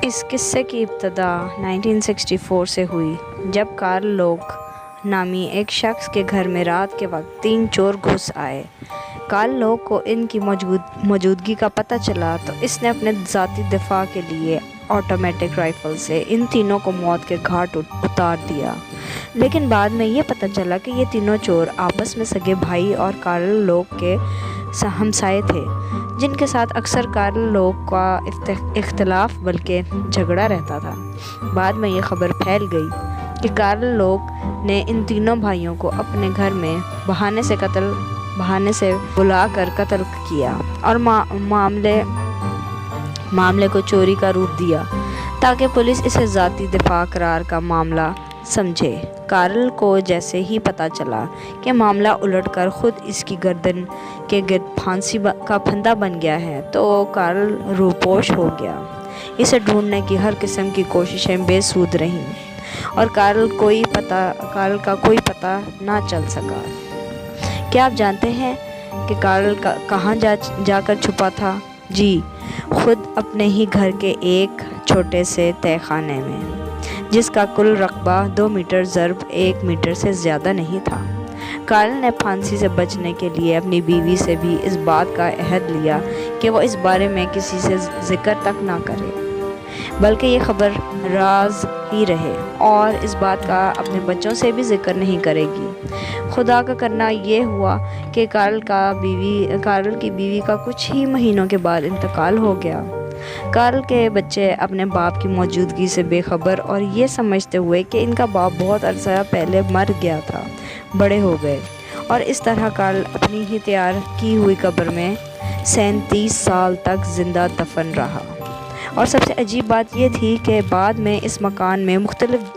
اس قصے کی ابتدا 1964 سے ہوئی، جب کارل لوک نامی ایک شخص کے گھر میں رات کے وقت 3 چور گھس آئے۔ کارل لوک کو ان کی موجودگی کا پتہ چلا تو اس نے اپنے ذاتی دفاع کے لیے آٹومیٹک رائفل سے ان تینوں کو موت کے گھاٹ اتار دیا، لیکن بعد میں یہ پتہ چلا کہ یہ تینوں چور آپس میں سگے بھائی اور کارل لوک کے ہمسائے تھے، جن کے ساتھ اکثر کارل لوک کا اختلاف بلکہ جھگڑا رہتا تھا۔ بعد میں یہ خبر پھیل گئی کہ کارل لوک نے ان تینوں بھائیوں کو اپنے گھر میں بہانے سے بلا کر قتل کیا اور معاملے کو چوری کا روپ دیا تاکہ پولیس اسے ذاتی دفاع قرار کا معاملہ سمجھے۔ کارل کو جیسے ہی پتہ چلا کہ معاملہ الٹ کر خود اس کی گردن کے گرد پھانسی کا پھندا بن گیا ہے تو کارل روپوش ہو گیا۔ اسے ڈھونڈنے کی ہر قسم کی کوششیں بے سود رہیں اور کارل کا کوئی پتہ نہ چل سکا۔ کیا آپ جانتے ہیں کہ کارل کہاں جا کر چھپا تھا؟ جی، خود اپنے ہی گھر کے ایک چھوٹے سے تہہ خانے میں، جس کا کل رقبہ 2 میٹر ضرب 1 میٹر سے زیادہ نہیں تھا۔ کارل نے پھانسی سے بچنے کے لیے اپنی بیوی سے بھی اس بات کا عہد لیا کہ وہ اس بارے میں کسی سے ذکر تک نہ کرے، بلکہ یہ خبر راز ہی رہے، اور اس بات کا اپنے بچوں سے بھی ذکر نہیں کرے گی۔ خدا کا کرنا یہ ہوا کہ کارل کی بیوی کا کچھ ہی مہینوں کے بعد انتقال ہو گیا۔ کارل کے بچے اپنے باپ کی موجودگی سے بے خبر اور یہ سمجھتے ہوئے کہ ان کا باپ بہت عرصہ پہلے مر گیا تھا، بڑے ہو گئے، اور اس طرح کارل اپنی ہی تیار کی ہوئی قبر میں 37 سال تک زندہ دفن رہا۔ اور سب سے عجیب بات یہ تھی کہ بعد میں اس مکان میں مختلف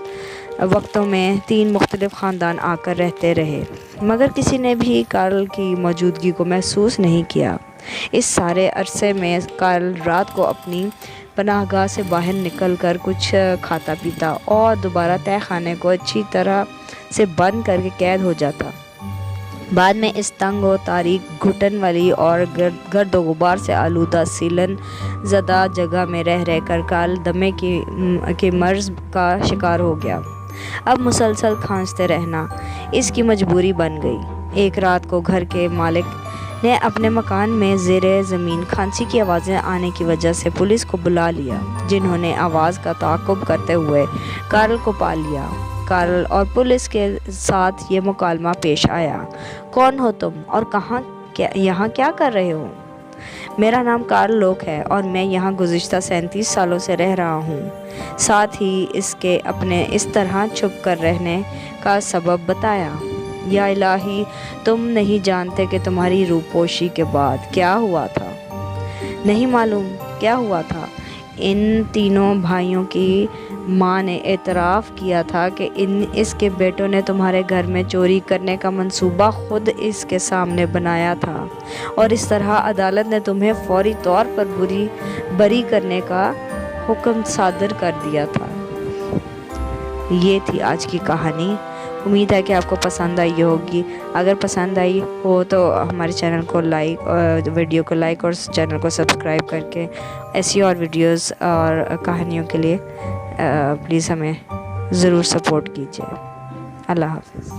وقتوں میں 3 مختلف خاندان آ کر رہتے رہے، مگر کسی نے بھی کارل کی موجودگی کو محسوس نہیں کیا۔ اس سارے عرصے میں کارل رات کو اپنی پناہ گاہ سے باہر نکل کر کچھ کھاتا پیتا اور دوبارہ تہہ خانے کو اچھی طرح سے بند کر کے قید ہو جاتا۔ بعد میں اس تنگ و تاریک، گھٹن والی اور گرد و غبار سے آلودہ سیلن زدہ جگہ میں رہ کر کارل دمے کے مرض کا شکار ہو گیا۔ اب مسلسل کھانستے رہنا اس کی مجبوری بن گئی۔ ایک رات کو گھر کے مالک نے اپنے مکان میں زیر زمین کھانسی کی آوازیں آنے کی وجہ سے پولیس کو بلا لیا، جنہوں نے آواز کا تعاقب کرتے ہوئے کارل کو پا لیا۔ کارل اور پولیس کے ساتھ یہ مکالمہ پیش آیا: کون ہو تم اور یہاں کیا کر رہے ہو؟ میرا نام کارل لوک ہے اور میں یہاں گزشتہ 37 سالوں سے رہ رہا ہوں۔ ساتھ ہی اس کے اپنے اس طرح چھپ کر رہنے کا سبب بتایا۔ یا الہی، تم نہیں جانتے کہ تمہاری روپوشی کے بعد کیا ہوا تھا؟ نہیں معلوم کیا ہوا تھا؟ ان تینوں بھائیوں کی ماں نے اعتراف کیا تھا کہ اس کے بیٹوں نے تمہارے گھر میں چوری کرنے کا منصوبہ خود اس کے سامنے بنایا تھا، اور اس طرح عدالت نے تمہیں فوری طور پر بری کرنے کا حکم صادر کر دیا تھا۔ یہ تھی آج کی کہانی۔ امید ہے کہ آپ کو پسند آئی ہوگی۔ اگر پسند آئی ہو تو ہمارے چینل کو ویڈیو کو لائک اور چینل کو سبسکرائب کر کے ایسی اور ویڈیوز اور کہانیوں کے لیے پلیز ہمیں ضرور سپورٹ کیجیے۔ اللہ حافظ۔